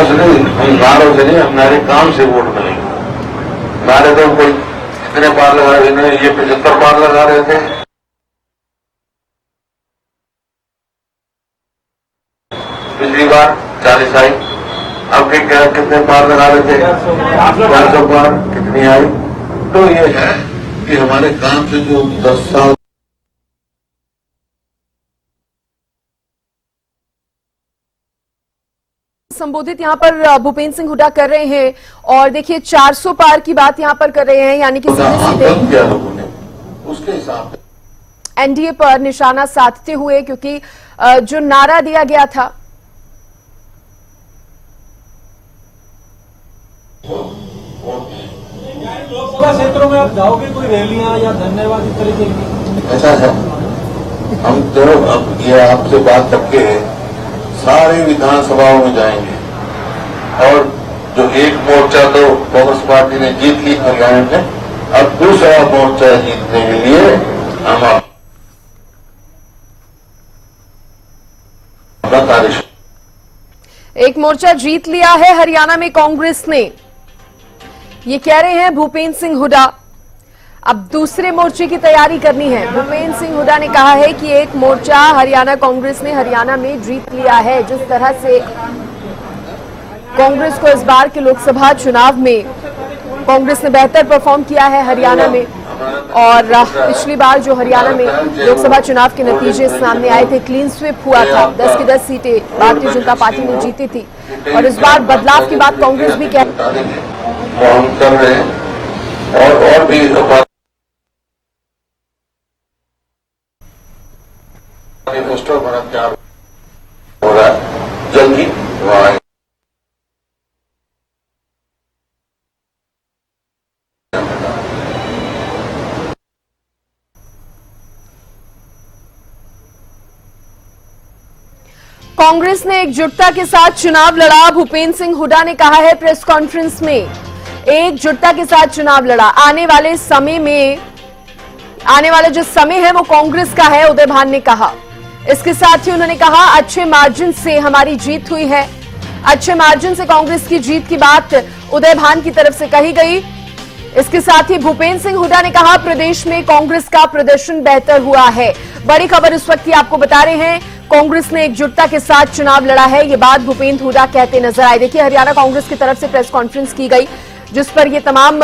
नारों से नहीं, हमारे काम से वोट मिलेंगे। नारे तो कोई इतने बार लगा रहे, ये 75 बार लगा रहे थे। पिछली बार 40 आई, अब कितने बार लगा रहे थे? 400 बार। कितनी आई? तो ये है कि हमारे काम से जो 10 साल संबोधित यहाँ पर भूपेंद्र सिंह हुड्डा कर रहे हैं और देखिए 400 पार की बात यहाँ पर कर रहे हैं, यानी कि सीधे लोगों ने उसके हिसाब से एनडीए पर निशाना साधते हुए, क्योंकि जो नारा दिया गया था लोकसभा क्षेत्रों में आप जाओगे कोई रैलियां या धन्यवाद इस तरीके की? ऐसा है, हम तो अब ये आपसे बात करके सारी विधानसभाओं में जाएंगे और जो एक मोर्चा तो कांग्रेस पार्टी ने जीत ली हरियाणा में, अब दूसरा मोर्चा जीतने के लिए हम अपना कार्य। एक मोर्चा जीत लिया है हरियाणा में कांग्रेस ने, ये कह रहे हैं भूपेंद्र सिंह हुड्डा। अब दूसरे मोर्चे की तैयारी करनी है। भूपेंद्र सिंह हुड्डा ने कहा है कि एक मोर्चा हरियाणा कांग्रेस ने हरियाणा में जीत लिया है। जिस तरह से कांग्रेस को इस बार के लोकसभा चुनाव में कांग्रेस ने बेहतर परफॉर्म किया है हरियाणा में, और पिछली बार जो हरियाणा में लोकसभा चुनाव के नतीजे सामने आए थे, क्लीन स्वीप हुआ था, 10 की 10 सीटें भारतीय जनता पार्टी ने जीती थी, और इस बार बदलाव की बात कांग्रेस भी कह रहे हैं और भी पोस्टर बना तैयार हो रहा है, जल्दी वहां कांग्रेस ने एकजुटता के साथ चुनाव लड़ा। भूपेंद्र सिंह हुड्डा ने कहा है प्रेस कॉन्फ्रेंस में, एकजुटता के साथ चुनाव लड़ा। आने वाले समय में, आने वाला जो समय है वो कांग्रेस का है, उदय भान ने कहा। इसके साथ ही उन्होंने कहा अच्छे मार्जिन से हमारी जीत हुई है। अच्छे मार्जिन से कांग्रेस की जीत की बात उदय भान की तरफ से कही गई। इसके साथ ही भूपेंद्र सिंह हुड्डा ने कहा प्रदेश में कांग्रेस का प्रदर्शन बेहतर हुआ है। बड़ी खबर इस वक्त की आपको बता रहे हैं, कांग्रेस ने एकजुटता के साथ चुनाव लड़ा है, ये बात भूपेंद्र हुड्डा कहते नजर आए। देखिए हरियाणा कांग्रेस की तरफ से प्रेस कॉन्फ्रेंस की गई, जिस पर ये तमाम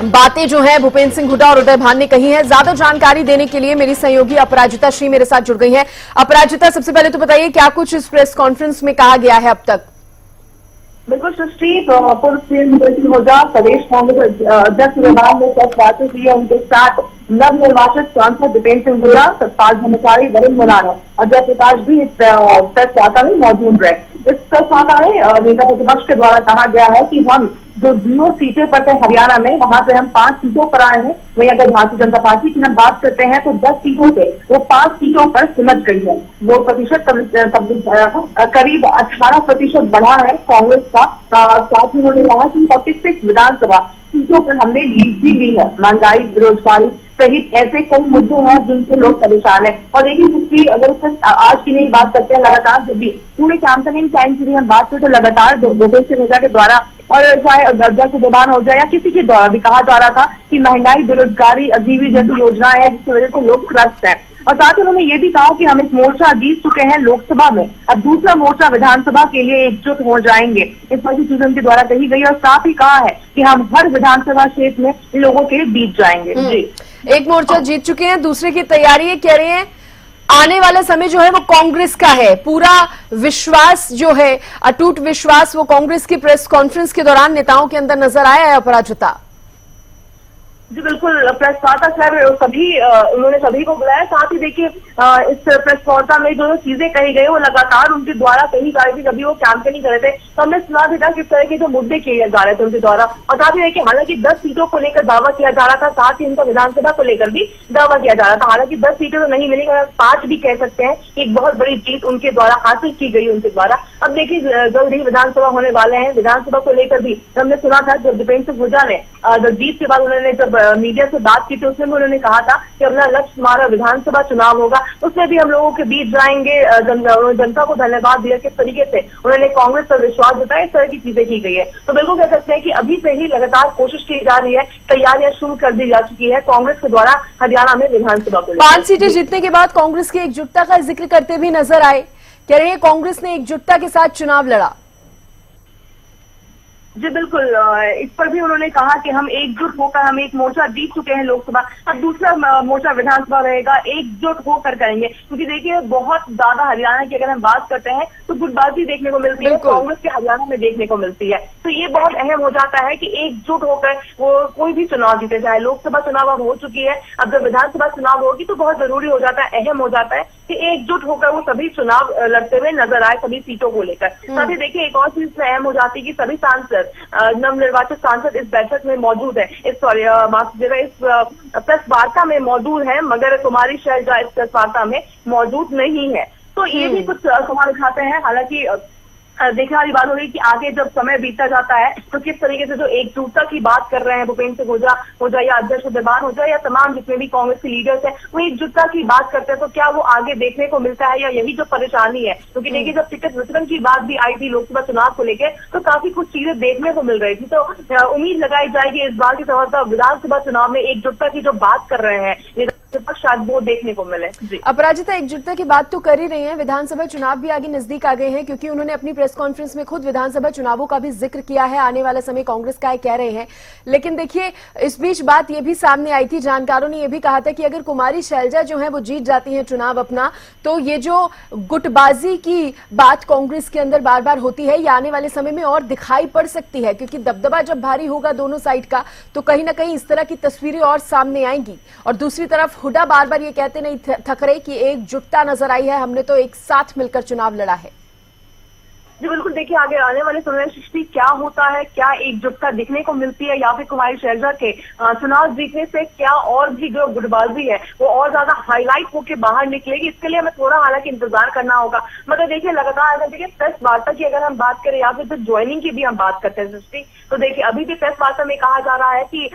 बातें जो है भूपेंद्र सिंह हुड्डा और उदय भान ने कही हैं। ज्यादा जानकारी देने के लिए मेरी सहयोगी अपराजिता श्री मेरे साथ जुड़ गई हैं। अपराजिता, सबसे पहले तो बताइए क्या कुछ इस प्रेस कॉन्फ्रेंस में कहा गया है अब तक? बिल्कुल सृष्टि, पूर्व सीएम भूपेंद्र सिंह हुड्डा प्रदेश कांग्रेस अध्यक्ष विभाग में बातें की है। उनके साथ नवनिर्वाचित सांसद दीपेंद्र सिंह हुड्डा, सतपाल भट्टाचार्य, वरुण मुलाना और जयप्रकाश भी इस प्रेस वार्ता में मौजूद रहे। इस प्रेस वार्ता में नेता प्रतिपक्ष के द्वारा कहा गया है कि हम जो 0 सीटें पर थे हरियाणा में, वहां से हम 5 सीटों पर आए हैं। वही अगर भारतीय जनता पार्टी की हम बात करते हैं तो 10 सीटों से वो 5 सीटों पर सिमट गई है। वो प्रतिशत करीब 18% बढ़ा है कांग्रेस का। साथ ही उन्होंने कहा कि 46 विधानसभा सीटों पर हमने जीत भी ली है। महंगाई, बेरोजगारी सहित ऐसे कई मुद्दे हैं जिनसे लोग परेशान है। और देखिए जिसकी अगर आज की नहीं बात करते हैं, लगातार जब भी पूरे कैंपेनिंग टाइम की हम बात करें तो लगातार भूपेंद्र सिंह हुड्डा के द्वारा और चाहे अध्यक्ष दबान हो जाए या किसी के द्वारा भी कहा जा रहा था कि महंगाई, बेरोजगारी, अजीबी जैसी योजनाएं हैं जिसकी वजह से लोग त्रस्त हैं। और साथ ही उन्होंने ये भी कहा कि हम इस मोर्चा जीत चुके हैं लोकसभा में, अब दूसरा मोर्चा विधानसभा के लिए एकजुट हो जाएंगे। इस पर चीज उनके द्वारा कही गई और साथ ही कहा है कि हम हर विधानसभा क्षेत्र में लोगों के लिए बीत जाएंगे। जी, एक मोर्चा जीत चुके हैं, दूसरे की तैयारी है, कह रहे हैं आने वाला समय जो है वो कांग्रेस का है। पूरा विश्वास जो है, अटूट विश्वास, वो कांग्रेस की प्रेस कॉन्फ्रेंस के दौरान नेताओं के अंदर नजर आया है। अपराजिता जी बिल्कुल, प्रेस वार्ता सर सभी उन्होंने सभी को बुलाया। साथ ही देखिए इस प्रेस वार्ता में जो चीजें कही गई वो लगातार उनके द्वारा कही जा रही थी। जब भी वो कैंपेनिंग कर रहे थे तो हमने सुना भी था किस तरह के जो मुद्दे किए जा रहे थे उनके द्वारा। और साथ ही देखिए हालांकि 10 सीटों को लेकर दावा किया जा रहा था, साथ ही उनका विधानसभा को लेकर भी दावा किया जा रहा था। हालांकि 10 सीटें तो नहीं मिली, 5 भी कह सकते हैं। एक बहुत बड़ी जीत उनके द्वारा हासिल की गई उनके द्वारा। अब देखिए जल्द ही विधानसभा होने वाले हैं, विधानसभा को लेकर भी हमने सुना था जब दीपेंद्र सिंह हुड्डा ने जीत के बाद उन्होंने जब मीडिया से बात की थी उसमें भी उन्होंने कहा था कि अपना लक्ष्य हमारा विधानसभा चुनाव होगा, उसमें भी हम लोगों के बीच जाएंगे। जनता को धन्यवाद दिया किस तरीके से उन्होंने कांग्रेस पर विश्वास जताया, इस तरह की चीजें की गई है। तो बिल्कुल कह सकते हैं कि अभी से ही लगातार कोशिश की जा रही है, तैयारियां शुरू कर दी जा चुकी है कांग्रेस के द्वारा हरियाणा में विधानसभा को। 5 सीटें जीतने के बाद कांग्रेस की एकजुटता का जिक्र करते भी नजर आए, कह रहे हैं कांग्रेस ने एकजुटता के साथ चुनाव लड़ा। जी बिल्कुल, इस पर भी उन्होंने कहा कि हम एकजुट होकर, हम एक मोर्चा जीत चुके हैं लोकसभा, अब दूसरा मोर्चा विधानसभा रहेगा, एकजुट होकर करेंगे। क्योंकि देखिए बहुत ज्यादा हरियाणा की अगर हम बात करते हैं तो गुटबाजी देखने को मिलती है, कांग्रेस के हरियाणा में देखने को मिलती है। तो ये बहुत अहम हो जाता है कि एकजुट होकर वो कोई भी चुनाव जीते, चाहे लोकसभा चुनाव अब हो चुकी है, अब जब विधानसभा चुनाव होगी तो बहुत जरूरी हो जाता है, अहम हो जाता है कि एकजुट होकर वो सभी चुनाव लड़ते हुए नजर आए सभी सीटों को लेकर। साथ ही देखिए एक और चीज अहम हो जाती है कि सभी सांसद, नवनिर्वाचित सांसद इस बैठक में मौजूद है, इस प्रेस वार्ता में मौजूद है, मगर कुमारी शैलजा इस प्रेस वार्ता में मौजूद नहीं है। तो ये भी कुछ सवाल उठाते हैं। हालांकि देखने वाली बात हो रही है कि आगे जब समय बीतता जाता है तो किस तरीके से जो एकजुटता की बात कर रहे हैं भूपेंद्र सिंह हो जाए या अध्यक्ष दीवान हो जाए या तमाम जितने भी कांग्रेस के लीडर्स हैं, वो एकजुटता की बात करते हैं तो क्या वो आगे देखने को मिलता है या यही जो परेशानी है। क्योंकि देखिए जब टिकट वितरण की बात भी आई थी लोकसभा चुनाव को लेकर तो काफी कुछ चीजें देखने को मिल रही थी। तो उम्मीद लगाई जाएगी इस बार की संभवतः विधानसभा चुनाव में एकजुटता की जो बात कर रहे हैं शायद वो देखने को मिले। जी अपराजिता, एकजुटता की बात तो कर ही रही हैं, विधानसभा चुनाव भी आगे नजदीक आ गए हैं, क्योंकि उन्होंने अपनी प्रेस कॉन्फ्रेंस में खुद विधानसभा चुनावों का भी जिक्र किया है, आने वाला समय कांग्रेस का है कह रहे हैं। लेकिन देखिए इस बीच बात यह भी सामने आई थी, जानकारों ने यह भी कहा था कि अगर कुमारी शैलजा जो है वो जीत जाती है चुनाव अपना, तो ये जो गुटबाजी की बात कांग्रेस के अंदर बार बार होती है ये आने वाले समय में और दिखाई पड़ सकती है, क्योंकि दबदबा जब भारी होगा दोनों साइड का तो कहीं ना कहीं इस तरह की तस्वीरें और सामने आएंगी। और दूसरी तरफ हुड्डा बार बार ये कहते नहीं थक रहे कि एकजुटता नजर आई है, हमने तो एक साथ मिलकर चुनाव लड़ा है। जी बिल्कुल, देखिए आगे आने वाले समय में सृष्टि क्या होता है, क्या एकजुटता दिखने को मिलती है या फिर कुमारी शैलजा के चुनाव जीतने से क्या और भी जो गुटबाजी है वो और ज्यादा हाईलाइट होकर बाहर निकलेगी, इसके लिए हमें थोड़ा हालांकि इंतजार करना होगा। मगर देखिए लगातार अगर देखिए प्रेस वार्ता की अगर हम बात करें या फिर ज्वाइनिंग की भी हम बात करते हैं सृष्टि, तो देखिए अभी भी प्रेस वार्ता में कहा जा रहा है कि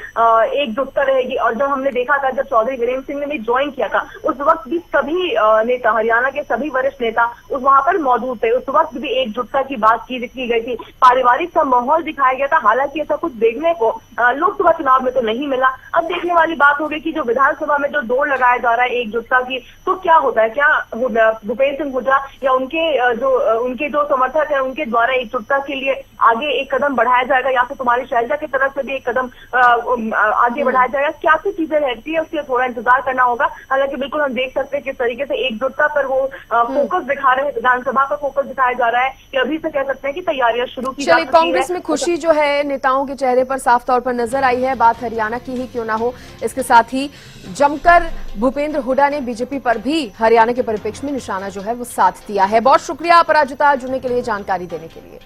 एकजुटता रहेगी। और जब हमने देखा था जब चौधरी वीरेंद्र सिंह ने भी ज्वाइन किया था उस वक्त भी सभी नेता, हरियाणा के सभी वरिष्ठ नेता उस वहां पर मौजूद थे, उस वक्त भी एकजुटता की बात की गई थी, पारिवारिक सा माहौल दिखाया गया था। हालांकि ऐसा कुछ देखने को लोकसभा चुनाव में तो नहीं मिला। अब देखने वाली बात होगी कि जो विधानसभा में जो दौड़ लगाया जा रहा है एकजुटता की, तो क्या होता है, क्या भूपेंद्र सिंह हुड्डा या उनके जो समर्थक है उनके द्वारा एकजुटता के लिए आगे एक कदम बढ़ाया जाएगा या फिर कुमारी शैलजा की तरफ से भी एक कदम आगे बढ़ाया जाएगा, क्या सी चीजें रहती है उसके लिए थोड़ा इंतजार करना होगा। हालांकि बिल्कुल हम देख सकते हैं किस तरीके से एकजुटता पर वो फोकस दिखा रहे हैं, विधानसभा पर फोकस दिखाया जा रहा है कि अभी से कह सकते हैं कि तैयारियां शुरू की जा चुकी है। कांग्रेस में खुशी जो है नेताओं के चेहरे पर साफ तौर पर नजर आई है, बात हरियाणा की ही क्यों ना हो। इसके साथ ही जमकर भूपेंद्र हुड्डा ने बीजेपी पर भी हरियाणा के परिप्रेक्ष्य में निशाना जो है वो साध दिया है। बहुत शुक्रिया अपराजिता जुड़ने के लिए, जानकारी देने के लिए।